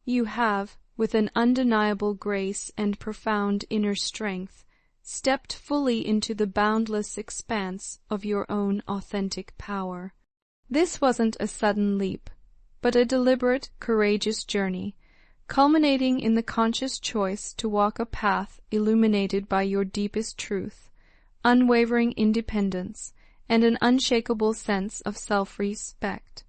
You have, with an undeniable grace and profound inner strength, stepped fully into the boundless expanse of your own authentic power. This wasn't a sudden leap, but a deliberate, courageous journey, culminating in the conscious choice to walk a path illuminated by your deepest truth, unwavering independence, and an unshakable sense of self-respect.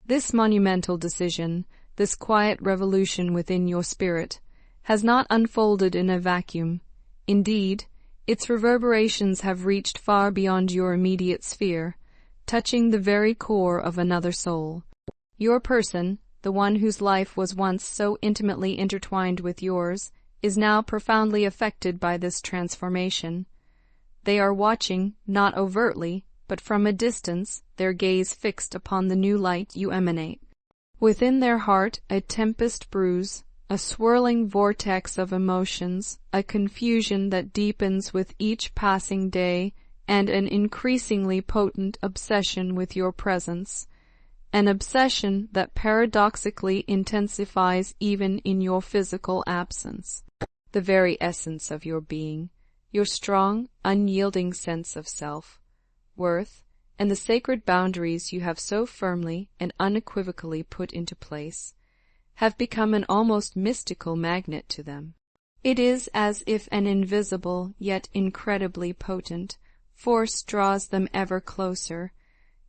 This monumental decision, this quiet revolution within your spirit, has not unfolded in a vacuum. Indeed, its reverberations have reached far beyond your immediate sphere, touching the very core of another soul. Your person, the one whose life was once so intimately intertwined with yours, is now profoundly affected by this transformation. They are watching, not overtly, but from a distance, their gaze fixed upon the new light you emanate. Within their heart a tempest brews, a swirling vortex of emotions, a confusion that deepens with each passing day, and an increasingly potent obsession with your presence, an obsession that paradoxically intensifies even in your physical absence. The very essence of your being, your strong, unyielding sense of self, worth, and the sacred boundaries you have so firmly and unequivocally put into place, have become an almost mystical magnet to them. It is as if an invisible, yet incredibly potent, force draws them ever closer.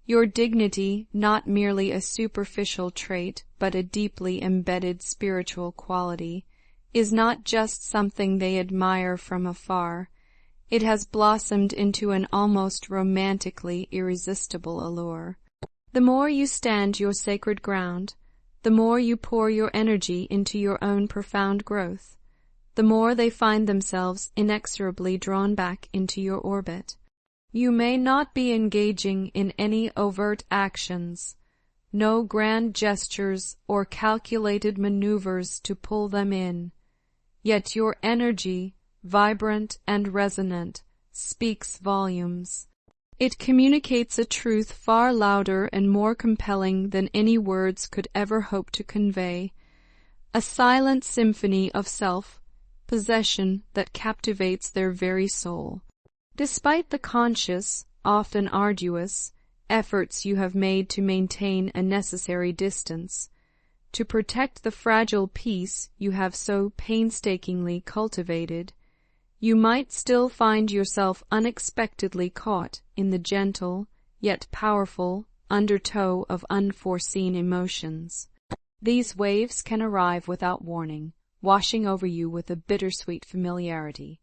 Your dignity, not merely a superficial trait, but a deeply embedded spiritual quality, is not just something they admire from afar. It has blossomed into an almost romantically irresistible allure. The more you stand your sacred ground, the more you pour your energy into your own profound growth, the more they find themselves inexorably drawn back into your orbit. You may not be engaging in any overt actions, no grand gestures or calculated maneuvers to pull them in, yet your energy, vibrant and resonant, speaks volumes. It communicates a truth far louder and more compelling than any words could ever hope to convey, a silent symphony of self-possession that captivates their very soul. Despite the conscious, often arduous, efforts you have made to maintain a necessary distance, to protect the fragile peace you have so painstakingly cultivated, you might still find yourself unexpectedly caught in the gentle, yet powerful, undertow of unforeseen emotions. These waves can arrive without warning, washing over you with a bittersweet familiarity.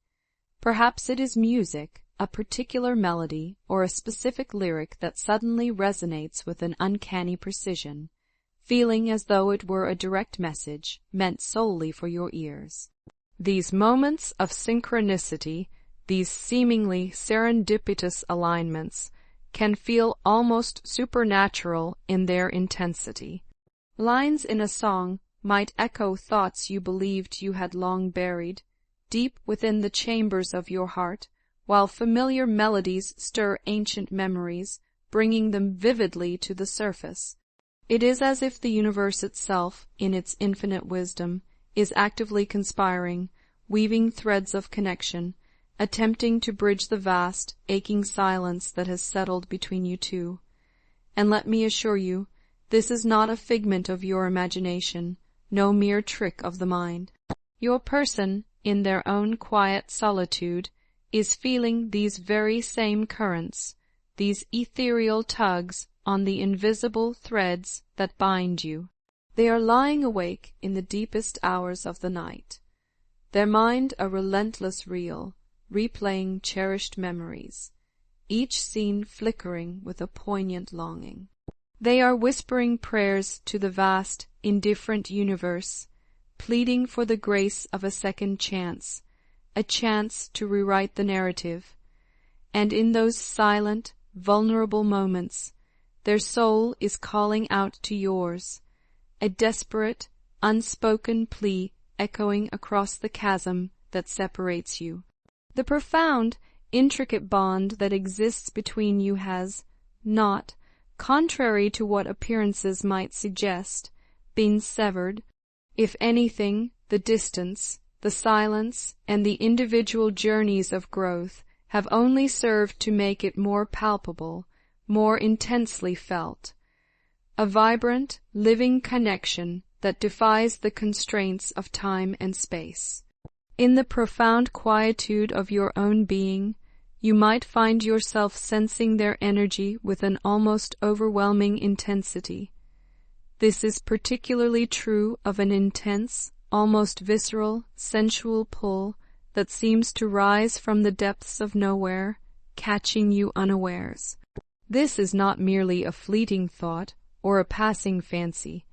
Perhaps it is music, a particular melody, or a specific lyric that suddenly resonates with an uncanny precision, feeling as though it were a direct message meant solely for your ears. These moments of synchronicity, these seemingly serendipitous alignments, can feel almost supernatural in their intensity. Lines in a song might echo thoughts you believed you had long buried, deep within the chambers of your heart, while familiar melodies stir ancient memories, bringing them vividly to the surface. It is as if the universe itself, in its infinite wisdom, is actively conspiring, weaving threads of connection, attempting to bridge the vast, aching silence that has settled between you two. And let me assure you, this is not a figment of your imagination, no mere trick of the mind. Your person, in their own quiet solitude, is feeling these very same currents, these ethereal tugs on the invisible threads that bind you. They are lying awake in the deepest hours of the night, their mind a relentless reel, replaying cherished memories, each scene flickering with a poignant longing. They are whispering prayers to the vast, indifferent universe, pleading for the grace of a second chance, a chance to rewrite the narrative. And in those silent, vulnerable moments, their soul is calling out to yours, a desperate, unspoken plea echoing across the chasm that separates you. The profound, intricate bond that exists between you has not, contrary to what appearances might suggest, been severed. If anything, the distance, the silence, and the individual journeys of growth have only served to make it more palpable, more intensely felt. A vibrant, living connection that defies the constraints of time and space. In the profound quietude of your own being, you might find yourself sensing their energy with an almost overwhelming intensity. This is particularly true of an intense, almost visceral, sensual pull that seems to rise from the depths of nowhere, catching you unawares. This is not merely a fleeting thought or a passing fancy.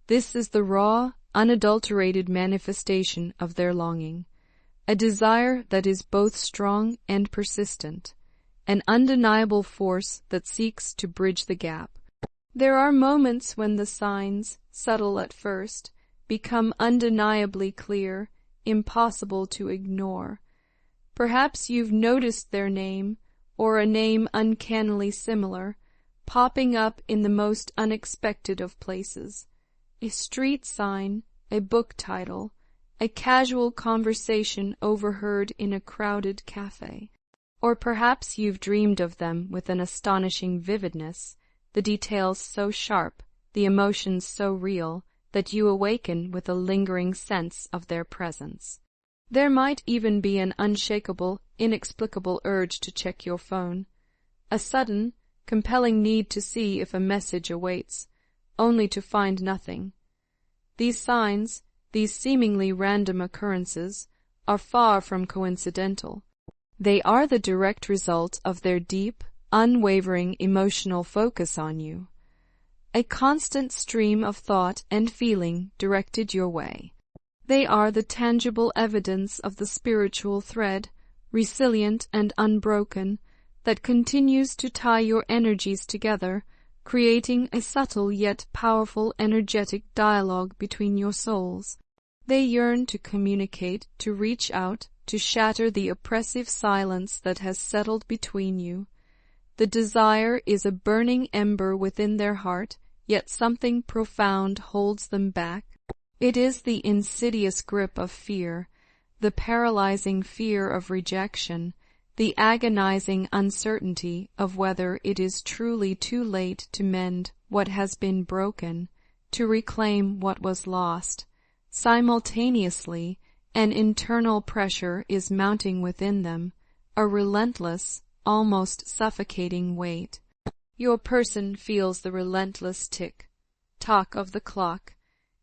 This is the raw, unadulterated manifestation of their longing, a desire that is both strong and persistent, an undeniable force that seeks to bridge the gap. There are moments when the signs, subtle at first, become undeniably clear, impossible to ignore. Perhaps you've noticed their name, or a name uncannily similar, popping up in the most unexpected of places. A street sign, a book title, a casual conversation overheard in a crowded cafe. Or perhaps you've dreamed of them with an astonishing vividness, the details so sharp, the emotions so real, that you awaken with a lingering sense of their presence. There might even be an unshakable, inexplicable urge to check your phone, a sudden, compelling need to see if a message awaits, only to find nothing. These signs, these seemingly random occurrences, are far from coincidental. They are the direct result of their deep, unwavering emotional focus on you. A constant stream of thought and feeling directed your way. They are the tangible evidence of the spiritual thread, resilient and unbroken, that continues to tie your energies together, creating a subtle yet powerful energetic dialogue between your souls. They yearn to communicate, to reach out, to shatter the oppressive silence that has settled between you. The desire is a burning ember within their heart, yet something profound holds them back. It is the insidious grip of fear, the paralyzing fear of rejection, the agonizing uncertainty of whether it is truly too late to mend what has been broken, to reclaim what was lost. Simultaneously, an internal pressure is mounting within them, a relentless, almost suffocating weight. Your person feels the relentless tick-tock of the clock,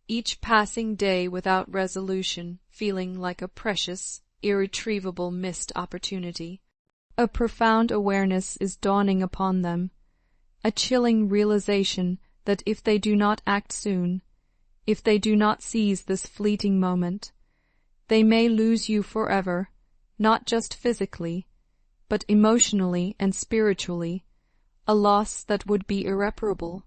each passing day without resolution feeling like a precious, irretrievable missed opportunity. A profound awareness is dawning upon them, a chilling realization that if they do not act soon, if they do not seize this fleeting moment, they may lose you forever, not just physically, but emotionally and spiritually, a loss that would be irreparable.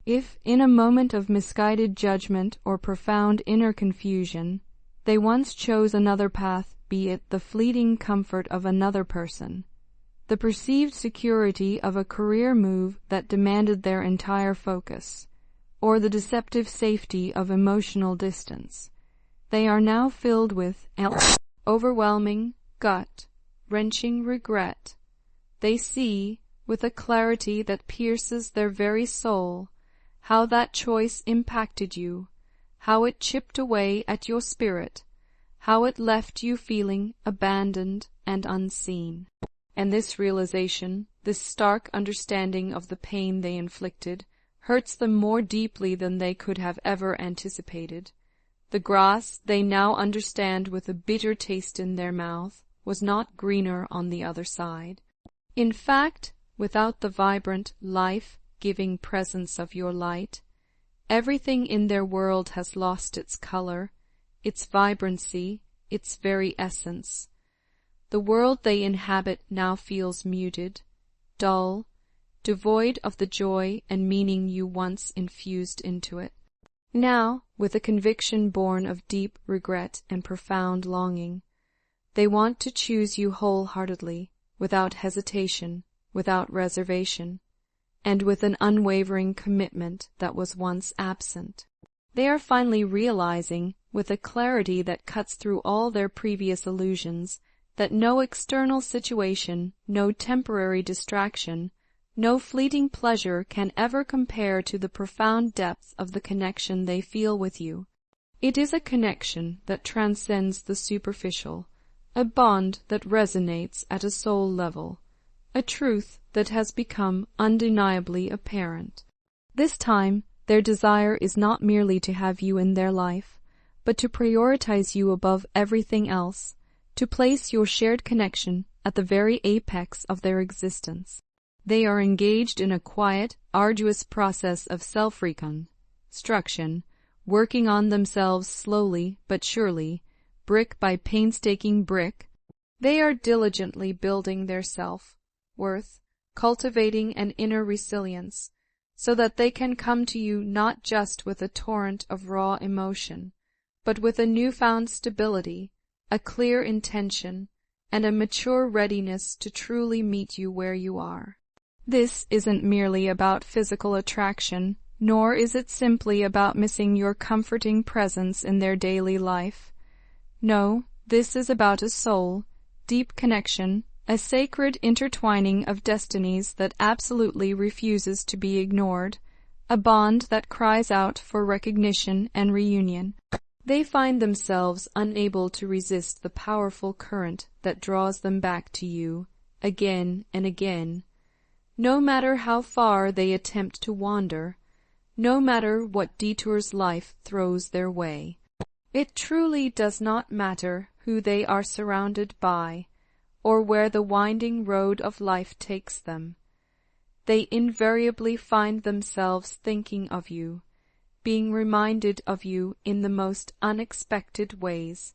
If, in a moment of misguided judgment or profound inner confusion, they once chose another path, be it the fleeting comfort of another person, the perceived security of a career move that demanded their entire focus, or the deceptive safety of emotional distance, they are now filled with overwhelming, gut-wrenching regret. They see, with a clarity that pierces their very soul, how that choice impacted you, how it chipped away at your spirit, how it left you feeling abandoned and unseen. And this realization, this stark understanding of the pain they inflicted, hurts them more deeply than they could have ever anticipated. The grass they now understand with a bitter taste in their mouth was not greener on the other side. In fact, without the vibrant, life-giving presence of your light, everything in their world has lost its color, its vibrancy, its very essence. The world they inhabit now feels muted, dull, devoid of the joy and meaning you once infused into it. Now, with a conviction born of deep regret and profound longing, they want to choose you wholeheartedly, without hesitation, without reservation, and with an unwavering commitment that was once absent. They are finally realizing, with a clarity that cuts through all their previous illusions, that no external situation, no temporary distraction, no fleeting pleasure can ever compare to the profound depth of the connection they feel with you. It is a connection that transcends the superficial, a bond that resonates at a soul level, a truth that has become undeniably apparent. This time, their desire is not merely to have you in their life, but to prioritize you above everything else, to place your shared connection at the very apex of their existence. They are engaged in a quiet, arduous process of self-reconstruction, working on themselves slowly but surely, brick by painstaking brick. They are diligently building their self-worth, cultivating an inner resilience, so that they can come to you not just with a torrent of raw emotion, but with a newfound stability, a clear intention, and a mature readiness to truly meet you where you are. This isn't merely about physical attraction, nor is it simply about missing your comforting presence in their daily life. No, this is about a soul, deep connection, a sacred intertwining of destinies that absolutely refuses to be ignored, a bond that cries out for recognition and reunion. They find themselves unable to resist the powerful current that draws them back to you, again and again. No matter how far they attempt to wander, no matter what detours life throws their way. It truly does not matter who they are surrounded by, or where the winding road of life takes them. They invariably find themselves thinking of you, being reminded of you in the most unexpected ways,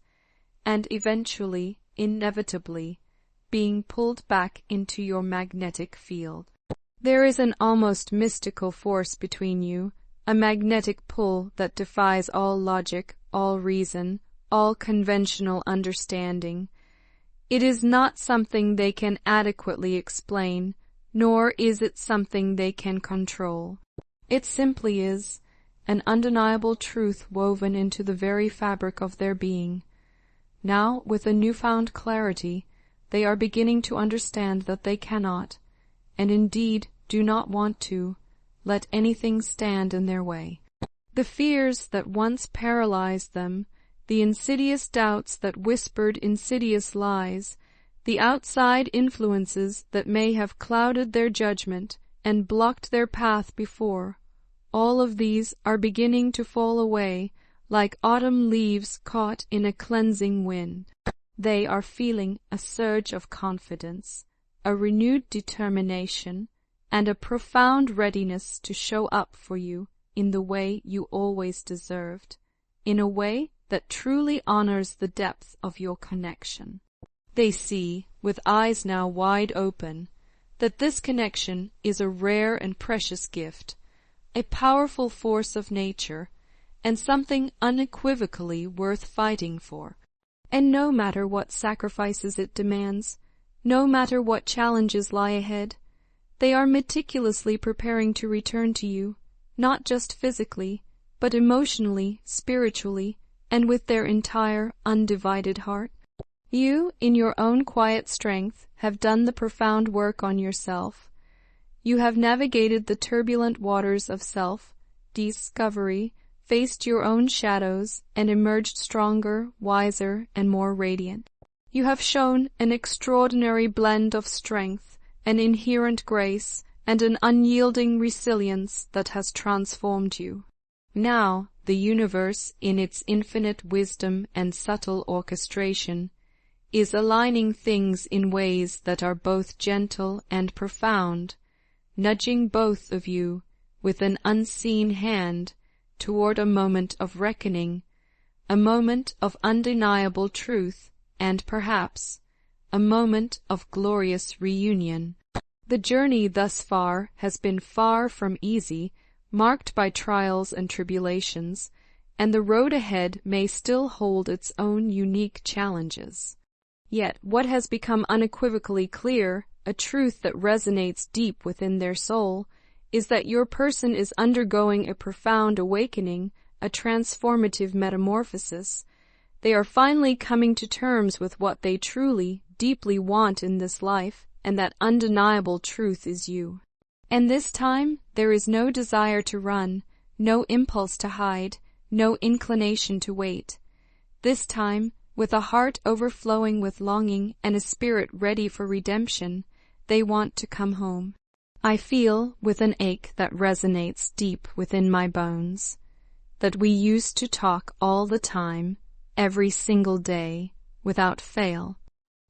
and eventually, inevitably, being pulled back into your magnetic field. There is an almost mystical force between you, a magnetic pull that defies all logic, all reason, all conventional understanding. It is not something they can adequately explain, nor is it something they can control. It simply is, an undeniable truth woven into the very fabric of their being. Now, with a newfound clarity, they are beginning to understand that they cannot, and indeed do not want to, let anything stand in their way. The fears that once paralyzed them, the insidious doubts that whispered insidious lies, the outside influences that may have clouded their judgment and blocked their path before, all of these are beginning to fall away like autumn leaves caught in a cleansing wind. They are feeling a surge of confidence, a renewed determination, and a profound readiness to show up for you in the way you always deserved, in a way that truly honors the depth of your connection. They see, with eyes now wide open, that this connection is a rare and precious gift, a powerful force of nature, and something unequivocally worth fighting for. And no matter what sacrifices it demands, no matter what challenges lie ahead, they are meticulously preparing to return to you, not just physically, but emotionally, spiritually, and with their entire, undivided heart. You, in your own quiet strength, have done the profound work on yourself. You have navigated the turbulent waters of self-discovery, faced your own shadows, and emerged stronger, wiser, and more radiant. You have shown an extraordinary blend of strength, an inherent grace, and an unyielding resilience that has transformed you. Now, the universe, in its infinite wisdom and subtle orchestration, is aligning things in ways that are both gentle and profound, nudging both of you, with an unseen hand, toward a moment of reckoning, a moment of undeniable truth, and perhaps a moment of glorious reunion. The journey thus far has been far from easy, marked by trials and tribulations, and the road ahead may still hold its own unique challenges. Yet what has become unequivocally clear, a truth that resonates deep within their soul, is that your person is undergoing a profound awakening, a transformative metamorphosis. They are finally coming to terms with what they truly, deeply want in this life, and that undeniable truth is you. And this time, there is no desire to run, no impulse to hide, no inclination to wait. This time, with a heart overflowing with longing and a spirit ready for redemption, they want to come home. I feel, with an ache that resonates deep within my bones, that we used to talk all the time, every single day, without fail.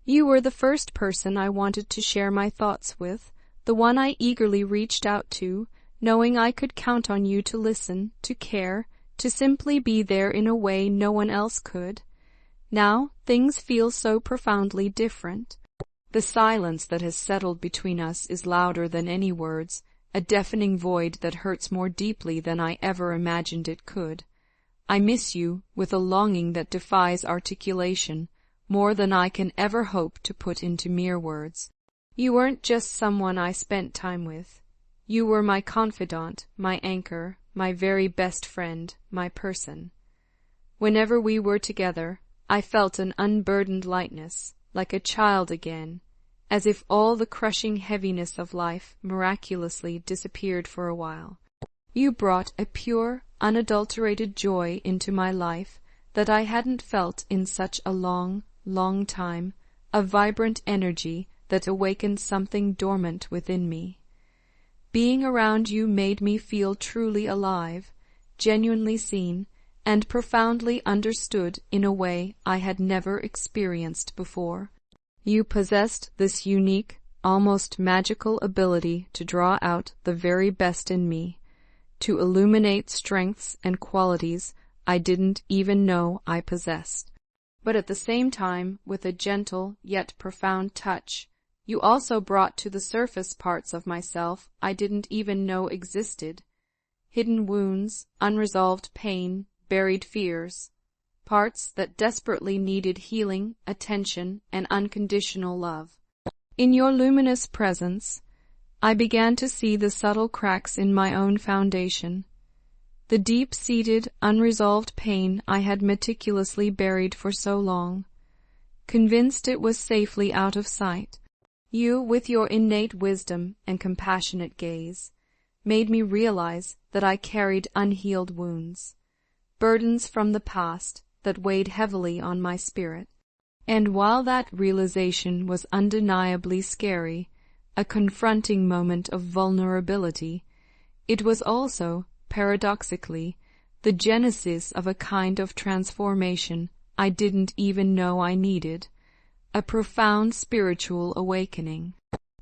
You were the first person I wanted to share my thoughts with, the one I eagerly reached out to, knowing I could count on you to listen, to care, to simply be there in a way no one else could. Now, things feel so profoundly different. The silence that has settled between us is louder than any words, a deafening void that hurts more deeply than I ever imagined it could. I miss you with a longing that defies articulation, more than I can ever hope to put into mere words. You weren't just someone I spent time with. You were my confidant, my anchor, my very best friend, my person. Whenever we were together, I felt an unburdened lightness, like a child again, as if all the crushing heaviness of life miraculously disappeared for a while. You brought a pure, unadulterated joy into my life that I hadn't felt in such a long, long time, a vibrant energy that awakened something dormant within me. Being around you made me feel truly alive, genuinely seen, and profoundly understood in a way I had never experienced before. You possessed this unique, almost magical ability to draw out the very best in me, to illuminate strengths and qualities I didn't even know I possessed. But at the same time, with a gentle yet profound touch, you also brought to the surface parts of myself I didn't even know existed. Hidden wounds, unresolved pain, buried fears, parts that desperately needed healing, attention, and unconditional love. In your luminous presence, I began to see the subtle cracks in my own foundation, the deep-seated, unresolved pain I had meticulously buried for so long, convinced it was safely out of sight. You, with your innate wisdom and compassionate gaze, made me realize that I carried unhealed wounds, burdens from the past that weighed heavily on my spirit. And while that realization was undeniably scary, a confronting moment of vulnerability, it was also, paradoxically, the genesis of a kind of transformation I didn't even know I needed, a profound spiritual awakening.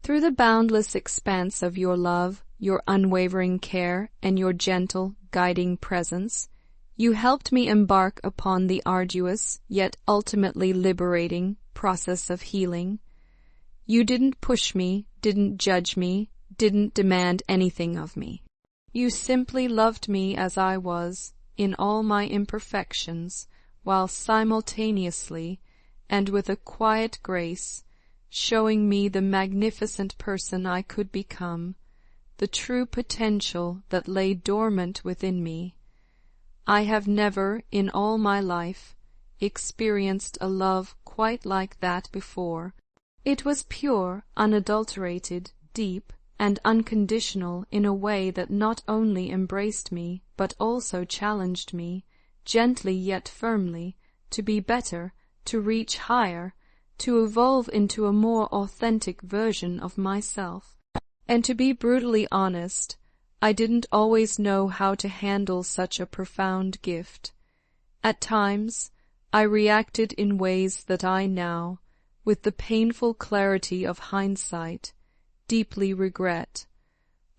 Through the boundless expanse of your love, your unwavering care, and your gentle, guiding presence, you helped me embark upon the arduous, yet ultimately liberating, process of healing. You didn't push me, didn't judge me, didn't demand anything of me. You simply loved me as I was, in all my imperfections, while simultaneously, and with a quiet grace, showing me the magnificent person I could become, the true potential that lay dormant within me. I have never, in all my life, experienced a love quite like that before. It was pure, unadulterated, deep, and unconditional in a way that not only embraced me, but also challenged me, gently yet firmly, to be better, to reach higher, to evolve into a more authentic version of myself. And to be brutally honest, I didn't always know how to handle such a profound gift. At times, I reacted in ways that I now, with the painful clarity of hindsight, deeply regret.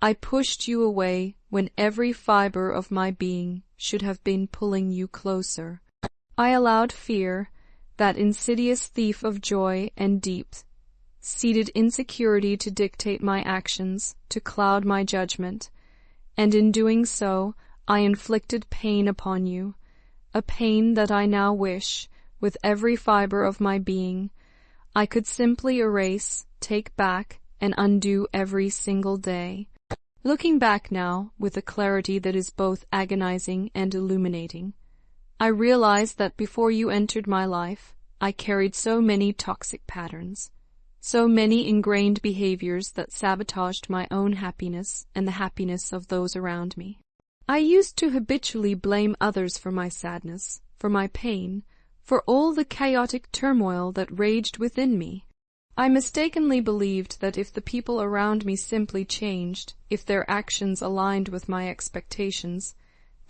I pushed you away when every fiber of my being should have been pulling you closer. I allowed fear, that insidious thief of joy and deep-seated insecurity, to dictate my actions, to cloud my judgment, and in doing so I inflicted pain upon you, a pain that I now wish, with every fiber of my being, I could simply erase, take back, and undo every single day. Looking back now, with a clarity that is both agonizing and illuminating, I realize that before you entered my life, I carried so many toxic patterns, so many ingrained behaviors that sabotaged my own happiness and the happiness of those around me. I used to habitually blame others for my sadness, for my pain, for all the chaotic turmoil that raged within me. I mistakenly believed that if the people around me simply changed, if their actions aligned with my expectations,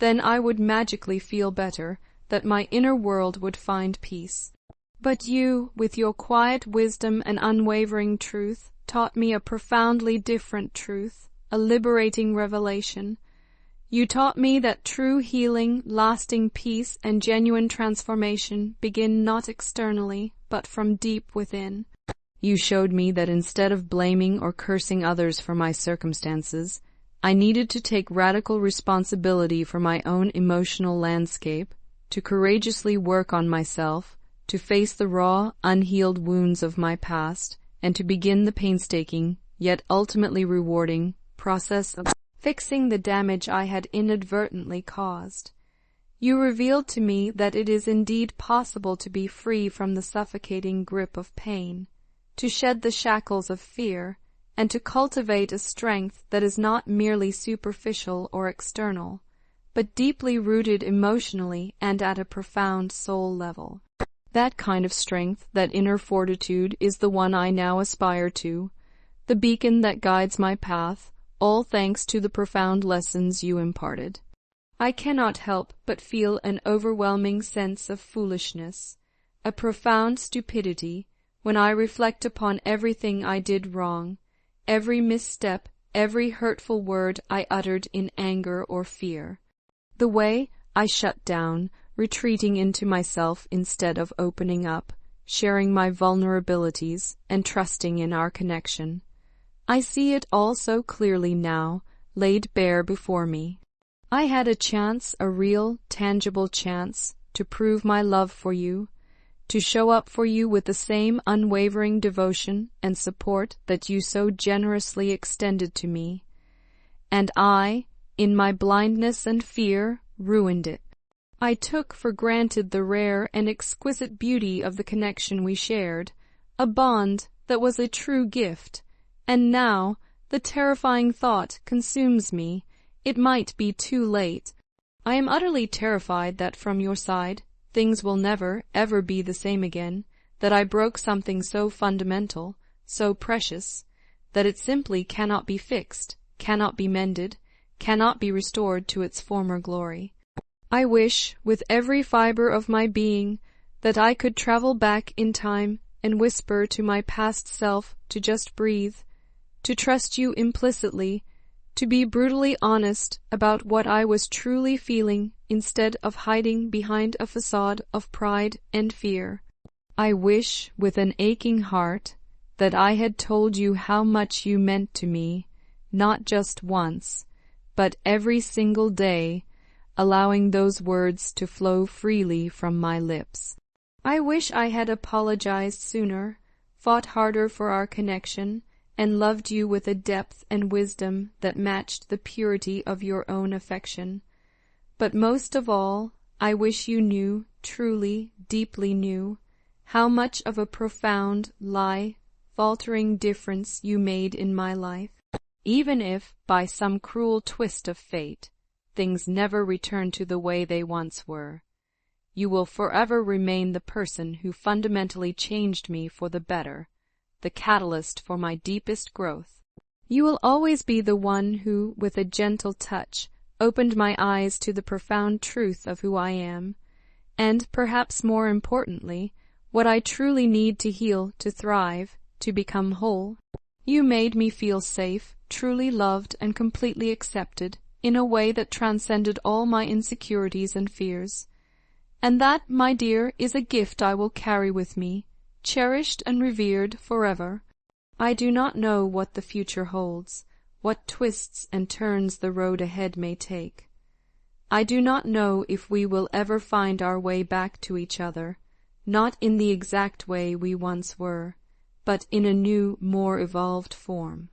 then I would magically feel better, that my inner world would find peace. But you, with your quiet wisdom and unwavering truth, taught me a profoundly different truth, a liberating revelation. You taught me that true healing, lasting peace, and genuine transformation begin not externally, but from deep within. You showed me that instead of blaming or cursing others for my circumstances, I needed to take radical responsibility for my own emotional landscape, to courageously work on myself, to face the raw, unhealed wounds of my past, and to begin the painstaking, yet ultimately rewarding, process of fixing the damage I had inadvertently caused. You revealed to me that it is indeed possible to be free from the suffocating grip of pain, to shed the shackles of fear, and to cultivate a strength that is not merely superficial or external, but deeply rooted emotionally and at a profound soul level. That kind of strength, that inner fortitude, is the one I now aspire to, the beacon that guides my path, all thanks to the profound lessons you imparted. I cannot help but feel an overwhelming sense of foolishness, a profound stupidity, when I reflect upon everything I did wrong, every misstep, every hurtful word I uttered in anger or fear. The way I shut down, retreating into myself instead of opening up, sharing my vulnerabilities, and trusting in our connection. I see it all so clearly now, laid bare before me. I had a chance, a real, tangible chance, to prove my love for you, to show up for you with the same unwavering devotion and support that you so generously extended to me. And I, in my blindness and fear, ruined it. I took for granted the rare and exquisite beauty of the connection we shared, a bond that was a true gift, and now the terrifying thought consumes me. It might be too late. I am utterly terrified that from your side things will never, ever be the same again, that I broke something so fundamental, so precious, that it simply cannot be fixed, cannot be mended, cannot be restored to its former glory. I wish, with every fiber of my being, that I could travel back in time and whisper to my past self to just breathe, to trust you implicitly, to be brutally honest about what I was truly feeling instead of hiding behind a facade of pride and fear. I wish, with an aching heart, that I had told you how much you meant to me, not just once, but every single day, allowing those words to flow freely from my lips. I wish I had apologized sooner, fought harder for our connection, and loved you with a depth and wisdom that matched the purity of your own affection. But most of all, I wish you knew, truly, deeply knew, how much of a profound, faltering difference you made in my life. Even if, by some cruel twist of fate, things never return to the way they once were, you will forever remain the person who fundamentally changed me for the better, the catalyst for my deepest growth. You will always be the one who, with a gentle touch, opened my eyes to the profound truth of who I am, and, perhaps more importantly, what I truly need to heal, to thrive, to become whole. You made me feel safe, truly loved, and completely accepted, in a way that transcended all my insecurities and fears. And that, my dear, is a gift I will carry with me, cherished and revered forever. I do not know what the future holds, what twists and turns the road ahead may take. I do not know if we will ever find our way back to each other, not in the exact way we once were, but in a new, more evolved form.